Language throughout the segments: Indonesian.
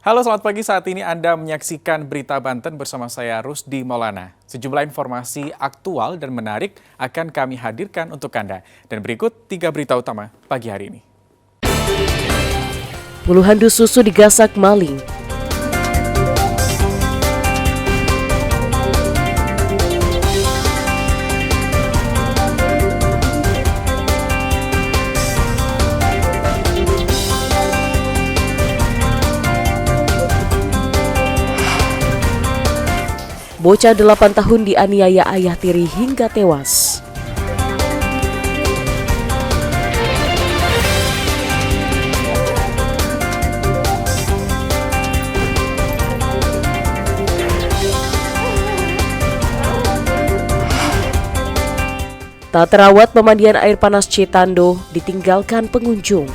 Halo, selamat pagi. Saat ini Anda menyaksikan Berita Banten bersama saya Rusdi Maulana. Sejumlah informasi aktual dan menarik akan kami hadirkan untuk Anda. Dan berikut 3 berita utama pagi hari ini. Puluhan dus susu digasak maling. Bocah 8 tahun dianiaya ayah tiri hingga tewas. Tak terawat, pemandian air panas Citando ditinggalkan pengunjung.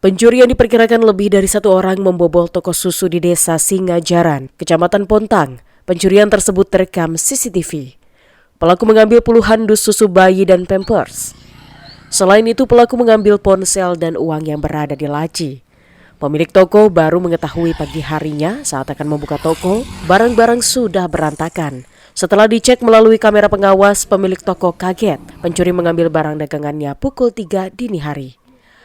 Pencurian diperkirakan lebih dari 1 orang membobol toko susu di desa Singajaran, Kecamatan Pontang. Pencurian tersebut terekam CCTV. Pelaku mengambil puluhan dus susu bayi dan pampers. Selain itu, pelaku mengambil ponsel dan uang yang berada di laci. Pemilik toko baru mengetahui pagi harinya saat akan membuka toko, barang-barang sudah berantakan. Setelah dicek melalui kamera pengawas, pemilik toko kaget. Pencuri mengambil barang dagangannya pukul 3 dini hari.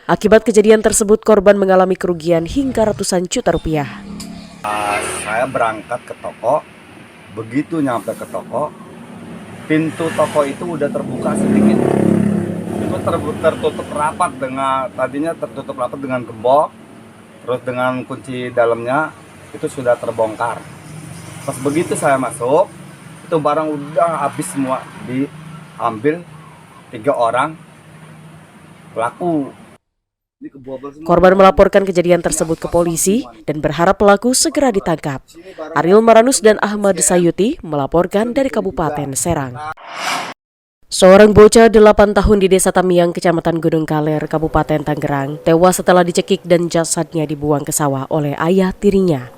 Akibat kejadian tersebut, korban mengalami kerugian hingga ratusan juta rupiah. Saya berangkat ke toko, begitu nyampe ke toko, pintu toko itu udah terbuka sedikit. Itu tertutup rapat tadinya tertutup rapat dengan gembok, terus dengan kunci dalamnya itu sudah terbongkar. Pas begitu saya masuk, itu barang udah habis semua, diambil 3 orang pelaku. Korban melaporkan kejadian tersebut ke polisi dan berharap pelaku segera ditangkap. Ariel Maranus dan Ahmad Sayuti melaporkan dari Kabupaten Serang. Seorang bocah 8 tahun di Desa Tamiang, Kecamatan Gunung Kaler, Kabupaten Tangerang, tewas setelah dicekik dan jasadnya dibuang ke sawah oleh ayah tirinya.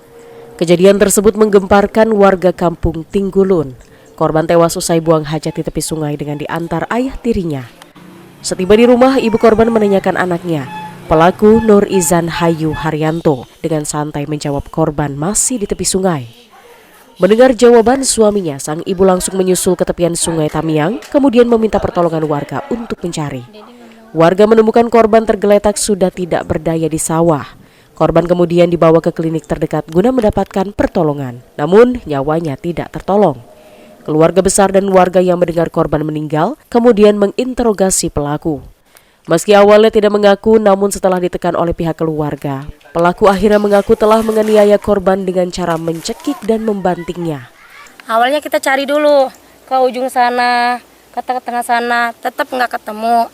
Kejadian tersebut menggemparkan warga kampung Tinggulun. Korban tewas usai buang hajat di tepi sungai dengan diantar ayah tirinya. Setiba di rumah, ibu korban menanyakan anaknya. Pelaku Nur Izan Hayu Haryanto dengan santai menjawab korban masih di tepi sungai. Mendengar jawaban suaminya, sang ibu langsung menyusul ke tepian sungai Tamiang, kemudian meminta pertolongan warga untuk mencari. Warga menemukan korban tergeletak sudah tidak berdaya di sawah. Korban kemudian dibawa ke klinik terdekat guna mendapatkan pertolongan, namun nyawanya tidak tertolong. Keluarga besar dan warga yang mendengar korban meninggal kemudian menginterogasi pelaku. Meski awalnya tidak mengaku, namun setelah ditekan oleh pihak keluarga, pelaku akhirnya mengaku telah menganiaya korban dengan cara mencekik dan membantingnya. Awalnya kita cari dulu ke ujung sana, ke tengah sana, tetap nggak ketemu.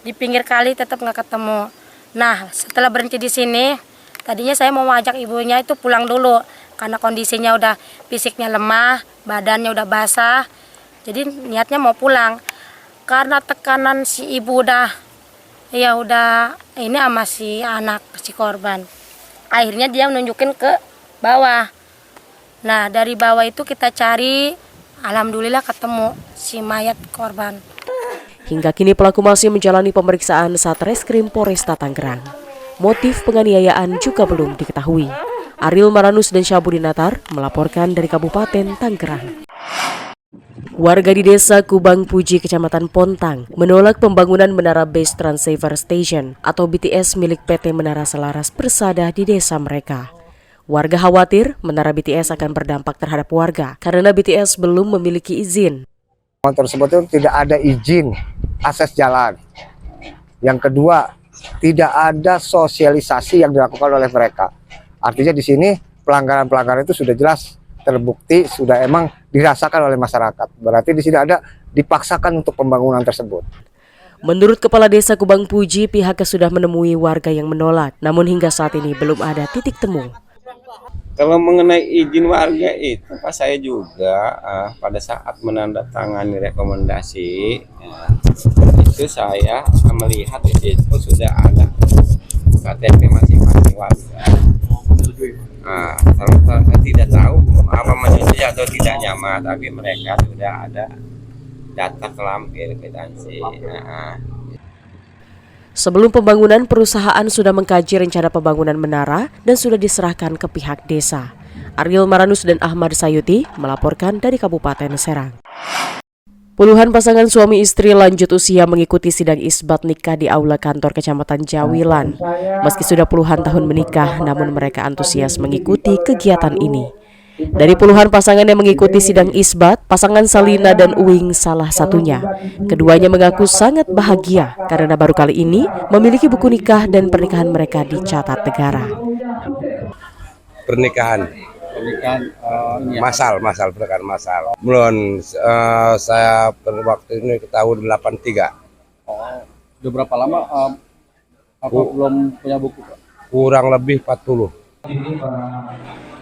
Di pinggir kali tetap nggak ketemu. Nah, setelah berhenti di sini, tadinya saya mau ajak ibunya itu pulang dulu, karena kondisinya udah fisiknya lemah, badannya udah basah, jadi niatnya mau pulang. Karena tekanan si ibu udah ini sama si anak si korban. Akhirnya dia menunjukin ke bawah. Nah, dari bawah itu kita cari, alhamdulillah ketemu si mayat korban. Hingga kini pelaku masih menjalani pemeriksaan Satreskrim Polresta Tangerang. Motif penganiayaan juga belum diketahui. Ariel Maranus dan Syabudinatar melaporkan dari Kabupaten Tangerang. Warga di Desa Kubang Puji, Kecamatan Pontang, menolak pembangunan Menara Base Transceiver Station atau BTS milik PT Menara Selaras Persada di desa mereka. Warga khawatir menara BTS akan berdampak terhadap warga karena BTS belum memiliki izin. Tersebut itu tidak ada izin akses jalan. Yang kedua, tidak ada sosialisasi yang dilakukan oleh mereka. Artinya di sini pelanggaran-pelanggaran itu sudah jelas terbukti, sudah emang dirasakan oleh masyarakat. Berarti di sini ada dipaksakan untuk pembangunan tersebut. Menurut Kepala Desa Kubang Puji, pihaknya sudah menemui warga yang menolak, namun hingga saat ini belum ada titik temu. Kalau mengenai izin warga itu, Pak, saya juga pada saat menandatangani rekomendasi, itu saya melihat itu sudah ada KTP masing-masing warga. Saya tidak tahu apa menyetujui atau tidaknya, tapi mereka sudah ada data kelampir kwitansi. Sebelum pembangunan, perusahaan sudah mengkaji rencana pembangunan menara dan sudah diserahkan ke pihak desa. Ariel Maranus dan Ahmad Sayuti melaporkan dari Kabupaten Serang. Puluhan pasangan suami istri lanjut usia mengikuti sidang isbat nikah di aula kantor Kecamatan Jawilan. Meski sudah puluhan tahun menikah, namun mereka antusias mengikuti kegiatan ini. Dari puluhan pasangan yang mengikuti sidang isbat, pasangan Salina dan Uwing salah satunya. Keduanya mengaku sangat bahagia karena baru kali ini memiliki buku nikah dan pernikahan mereka dicatat negara. Pernikahan pernikahan masal. Belum, saya waktu ini ke tahun 83. Udah berapa lama belum punya buku, Pak? Kurang lebih 40.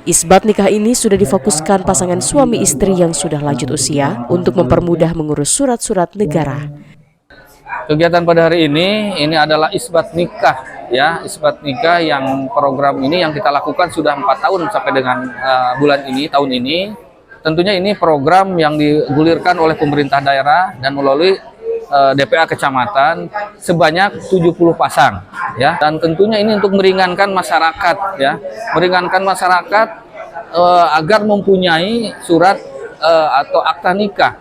Isbat nikah ini sudah difokuskan pasangan suami istri yang sudah lanjut usia untuk mempermudah mengurus surat-surat negara. Kegiatan pada hari ini adalah isbat nikah, ya, isbat nikah yang program ini yang kita lakukan sudah 4 tahun sampai dengan bulan ini, tahun ini. Tentunya ini program yang digulirkan oleh pemerintah daerah dan melalui DPA kecamatan sebanyak 70 pasang, ya. Dan tentunya ini untuk meringankan masyarakat, ya, meringankan masyarakat agar mempunyai surat atau akta nikah.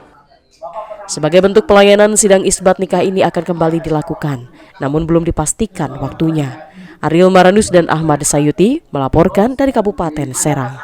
Sebagai bentuk pelayanan, sidang isbat nikah ini akan kembali dilakukan, namun belum dipastikan waktunya. Ariel Maranus dan Ahmad Sayuti melaporkan dari Kabupaten Serang.